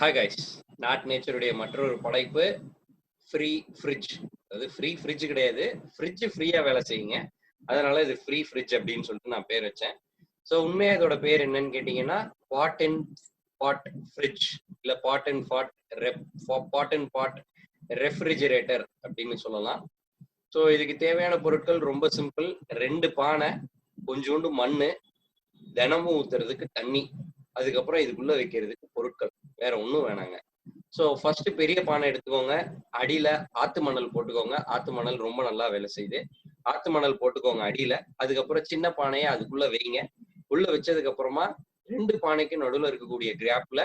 Hi guys, not நேச்சருடைய மற்றொரு படைப்பு free fridge. அதாவது ஃப்ரீ ஃப்ரிட்ஜ் கிடையாது, ஃப்ரிட்ஜ் ஃப்ரீயா வேலை செய்யுங்க. அதனால இது ஃப்ரீ ஃப்ரிட்ஜ் அப்படின்னு சொல்லிட்டு நான் பேர் வச்சேன். ஸோ உண்மையா இதோட பேர் என்னன்னு கேட்டீங்கன்னா பாட் அண்ட் பாட் ஃப்ரிட்ஜ், இல்ல பாட் அண்ட் பாட் ரெஃப்ரிஜரேட்டர் அப்படின்னு சொல்லலாம். ஸோ இதுக்கு தேவையான பொருட்கள் ரொம்ப சிம்பிள். 2 பானை, கொஞ்சோண்டு மண்ணு, தினமும் ஊத்துறதுக்கு தண்ணி, அதுக்கப்புறம் இதுக்குள்ள வைக்கிறதுக்கு பொருட்கள், வேற ஒன்றும் வேணாங்க. ஸோ ஃபர்ஸ்ட் பெரிய பானை எடுத்துக்கோங்க. அடியில ஆத்து மணல் போட்டுக்கோங்க. ஆத்து மணல் ரொம்ப நல்லா வேலை செய்யுது. ஆத்து மணல் போட்டுக்கோங்க அடியில. அதுக்கப்புறம் சின்ன பானையை அதுக்குள்ள வைங்க. உள்ள வச்சதுக்கு அப்புறமா 2 பானைக்கு நடுவில் இருக்கக்கூடிய கிராப்ல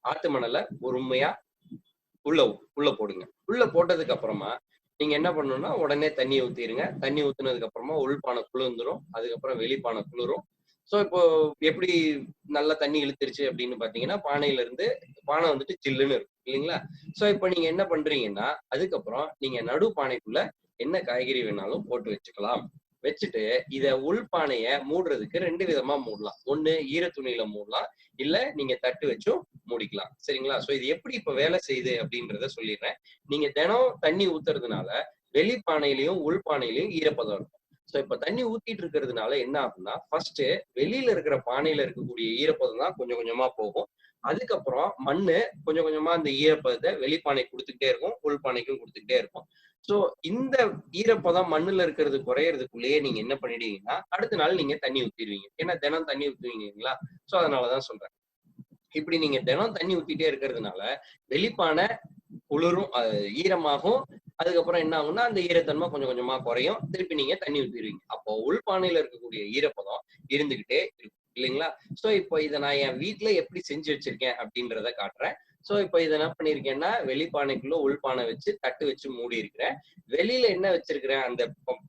ஆத்து மணலை பொறுமையா உள்ள போடுங்க. உள்ள போட்டதுக்கு அப்புறமா நீங்க என்ன பண்ணணும்னா உடனே தண்ணி ஊத்திடுங்க. தண்ணி ஊத்துனதுக்கு அப்புறமா உள்பானை குளிர்ந்துரும், அதுக்கப்புறம் வெளிப்பானை குளிரும். ஸோ இப்போ எப்படி நல்லா தண்ணி இழுத்துருச்சு அப்படின்னு பாத்தீங்கன்னா பானையில இருந்து பானை வந்துட்டு ஜில்லுன்னு இருக்கும் இல்லைங்களா? ஸோ இப்போ நீங்க என்ன பண்றீங்கன்னா அதுக்கப்புறம் நீங்க நடு பானைக்குள்ள என்ன காய்கறி வேணாலும் போட்டு வச்சுக்கலாம். வச்சுட்டு இத உள்பானைய மூடுறதுக்கு 2 விதமா மூடலாம். ஒண்ணு ஈர துணியில மூடலாம், இல்ல நீங்க தட்டு வச்சும் மூடிக்கலாம். சரிங்களா? ஸோ இது எப்படி இப்ப வேலை செய்யுது அப்படின்றத சொல்லிடுறேன். நீங்க தினம் தண்ணி ஊத்துறதுனால வெளிப்பானையிலையும் உள்பானையிலையும் ஈரப்பதம் இருக்கும். ஸோ இப்ப தண்ணி ஊத்திட்டு இருக்கிறதுனால என்ன ஆகும்னா ஃபர்ஸ்ட் வெளியில இருக்கிற பானையில இருக்கக்கூடிய ஈரப்பதம் தான் கொஞ்சம் கொஞ்சமா போகும். அதுக்கப்புறம் மண்ணு கொஞ்சம் கொஞ்சமா அந்த ஈரப்பதத்தை வெளிப்பானை கொடுத்துக்கிட்டே இருக்கும், உள்பானைக்கும் கொடுத்துக்கிட்டே இருக்கும். ஸோ இந்த ஈரப்பதம் மண்ணுல இருக்கிறது குறையறதுக்குள்ளேயே நீங்க என்ன பண்ணிடுவீங்கன்னா அடுத்த நாள் நீங்க தண்ணி ஊத்திடுவீங்க. ஏன்னா தினம் தண்ணி ஊத்துவீங்க இல்லைங்களா? ஸோ அதனாலதான் சொல்றேன். இப்படி நீங்க தினம் தண்ணி ஊத்திட்டே இருக்கிறதுனால வெளிப்பானை குளிரும், ஈரமாகும். அதுக்கப்புறம் என்ன ஆகும்னா அந்த ஈரத்தன்மை கொஞ்சம் கொஞ்சமா குறையும். திருப்பி நீங்க தண்ணி ஊத்திடுவீங்க. அப்போ உள்பானையில இருக்கக்கூடிய ஈரப்பதம் இருந்துகிட்டே இருக்கும் இல்லைங்களா? சோ இப்போ இதை நான் என் வீட்டுல எப்படி செஞ்சு வச்சிருக்கேன் அப்படின்றத காட்டுறேன். சோ இப்போ இதை என்ன பண்ணிருக்கேன்னா வெளிப்பானைக்குள்ள உள்பானை வச்சு தட்டு வச்சு மூடி இருக்கிறேன். வெளியில என்ன வச்சிருக்கிறேன், அந்த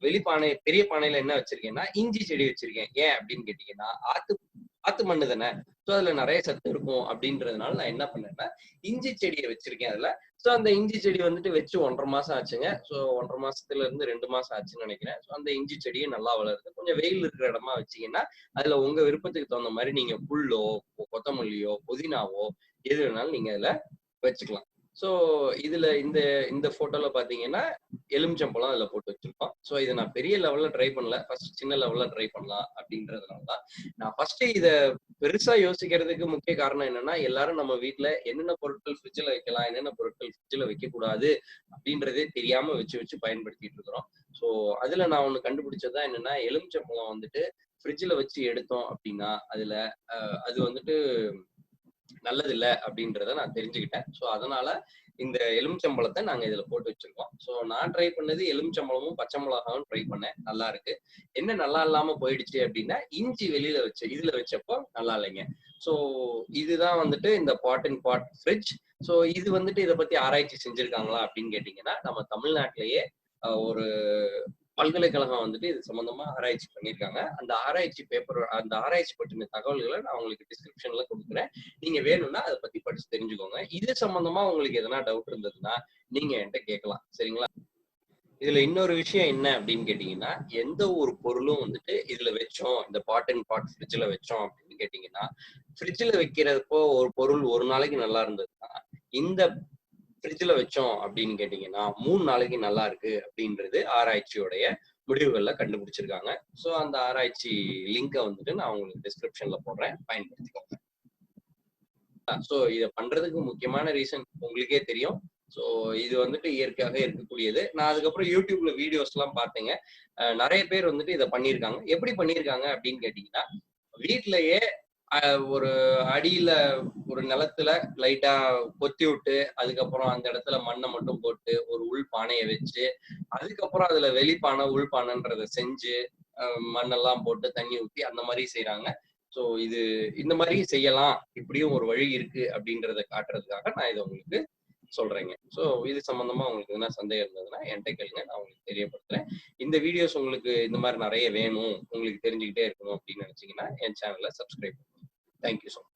வெளிப்பானை பெரிய பானையில என்ன வச்சிருக்கேன்னா இஞ்சி செடி வச்சிருக்கேன். ஏன் அப்படின்னு கேட்டீங்கன்னா ஆத்து மண்ணு தானே, சோ அதுல நிறைய சத்து இருக்கும் அப்படின்றதுனால நான் என்ன பண்ணேன்னா இஞ்சி செடியை வச்சிருக்கேன் அதுல. சோ அந்த இஞ்சி செடி வந்துட்டு வச்சு 1.5 மாசம் ஆச்சுங்க. சோ 1.5 மாசத்துல இருந்து 2 மாசம் ஆச்சுன்னு நினைக்கிறேன். சோ அந்த இஞ்சி செடியும் நல்லா வளருது. கொஞ்சம் வெயில் இருக்கிற இடமா வச்சீங்கன்னா அதுல உங்க விருப்பத்துக்கு தகுந்த மாதிரி நீங்க புல்லோ, கொத்தமல்லியோ, புதினாவோ எது வேணாலும் நீங்க அதுல வச்சுக்கலாம். சோ இதுல இந்த இந்த போட்டோல பாத்தீங்கன்னா எலுமிச்சம்பழம் அதுல போட்டு வச்சிருக்கோம். சோ இதை நான் பெரிய லெவல்ல ட்ரை பண்ணல, ஃபர்ஸ்ட் சின்ன லெவல்ல ட்ரை பண்ணலாம் அப்படின்றதுனாலதான் நான் ஃபர்ஸ்ட் இத பெருசா யோசிக்கிறதுக்கு முக்கிய காரணம் என்னன்னா எல்லாரும் நம்ம வீட்டுல என்னென்ன பொருட்கள் ஃப்ரிட்ஜ்ல வைக்கலாம், என்னென்ன பொருட்கள் ஃப்ரிட்ஜ்ல வைக்க கூடாது அப்படின்றதே தெரியாம வச்சு வச்சு பயன்படுத்திட்டு இருக்கிறோம். சோ அதுல நான் ஒண்ணு கண்டுபிடிச்சதுதான் என்னன்னா எலுமிச்சம்பழம் வந்துட்டு ஃப்ரிட்ஜ்ல வச்சு எடுத்தோம் அப்படின்னா அதுல அது வந்துட்டு நல்லது இல்ல அப்படின்றத நான் தெரிஞ்சுக்கிட்டேன். சோ அதனால இந்த எலுமிச்சம்பழத்தை நாங்க இதுல போட்டு வச்சிருக்கோம். சோ நான் ட்ரை பண்ணது எலுமிச்சம்பழமும் பச்சை மிளகாவும் ட்ரை பண்ணேன், நல்லா இருக்கு. என்ன நல்லா இல்லாம போயிடுச்சு அப்படின்னா இஞ்சி வெளியில வச்சு இதுல வச்சப்போ நல்லா இல்லைங்க. சோ இதுதான் வந்துட்டு இந்த பாட் அண்ட் பாட் ஃப்ரிட்ஜ். சோ இது வந்துட்டு இதை பத்தி ஆராய்ச்சி செஞ்சிருக்காங்களா அப்படின்னு கேட்டீங்கன்னா நம்ம தமிழ்நாட்டிலேயே ஒரு பல்கலைக்கழகம் வந்துட்டு இது சம்பந்தமா ஆராய்ச்சி பண்ணியிருக்காங்க. அந்த ஆராய்ச்சி பற்றின தகவல்களை நான் உங்களுக்கு டிஸ்கிரிப்ஷன்ல கொடுக்குறேன். நீங்க வேணும்னா அதை பத்தி படிச்சு தெரிஞ்சுக்கோங்க. இது சம்பந்தமா உங்களுக்கு எதனா டவுட் இருந்ததுன்னா நீங்க என்கிட்ட கேட்கலாம். சரிங்களா? இதுல இன்னொரு விஷயம் என்ன அப்படின்னு கேட்டீங்கன்னா எந்த ஒரு பொருளும் வந்துட்டு இதுல வச்சோம், இந்த பாட் அண்ட் பாட் ஃப்ரிட்ஜ்ல வச்சோம் அப்படின்னு கேட்டீங்கன்னா ஃப்ரிட்ஜ்ல வைக்கிறப்போ ஒரு பொருள் ஒரு நாளைக்கு நல்லா இருந்ததுன்னா இந்த ஃப்ரிட்ஜ்ல வச்சோம் அப்படின்னு கேட்டீங்கன்னா 3 நாளைக்கு நல்லா இருக்கு அப்படின்றது ஆராய்ச்சியோடைய முடிவுகள்ல கண்டுபிடிச்சிருக்காங்க. சோ அந்த ஆராய்ச்சி லிங்கை வந்துட்டு நான் உங்களுக்கு டிஸ்கிரிப்ஷன்ல போடுறேன், பயன்படுத்திக்கோங்க. சோ இத பண்றதுக்கு முக்கியமான ரீசன் உங்களுக்கே தெரியும். சோ இது வந்துட்டு இயற்கையாக இருக்கக்கூடியது. நான் அதுக்கப்புறம் யூடியூப்ல வீடியோஸ் எல்லாம் பார்த்தேங்க. நிறைய பேர் வந்துட்டு இதை பண்ணியிருக்காங்க. எப்படி பண்ணியிருக்காங்க அப்படின்னு கேட்டீங்கன்னா வீட்லயே ஒரு அடியில ஒரு நிலத்துல லைட்டா கொத்தி விட்டு அதுக்கப்புறம் அந்த இடத்துல மண்ணை மட்டும் போட்டு ஒரு உள் பானையை வச்சு அதுக்கப்புறம் அதுல வெளிப்பானை உள்பானைன்றத செஞ்சு மண்ணெல்லாம் போட்டு தண்ணி ஊத்தி அந்த மாதிரி செய்யறாங்க. சோ இது இந்த மாதிரி செய்யலாம், இப்படியும் ஒரு வழி இருக்கு அப்படின்றத காட்டுறதுக்காக நான் இதை உங்களுக்கு சொல்றேங்க. சோ இது சம்பந்தமா உங்களுக்கு என்ன சந்தேகம் இருந்ததுன்னா என்கிட்ட கேளுங்க, நான் உங்களுக்கு தெரியப்படுத்துறேன். இந்த வீடியோஸ் உங்களுக்கு இந்த மாதிரி நிறைய வேணும், உங்களுக்கு தெரிஞ்சுக்கிட்டே இருக்கணும் அப்படின்னு நினைச்சீங்கன்னா என் சேனலை சப்ஸ்கிரைப் பண்ணுங்க. Thank you so much.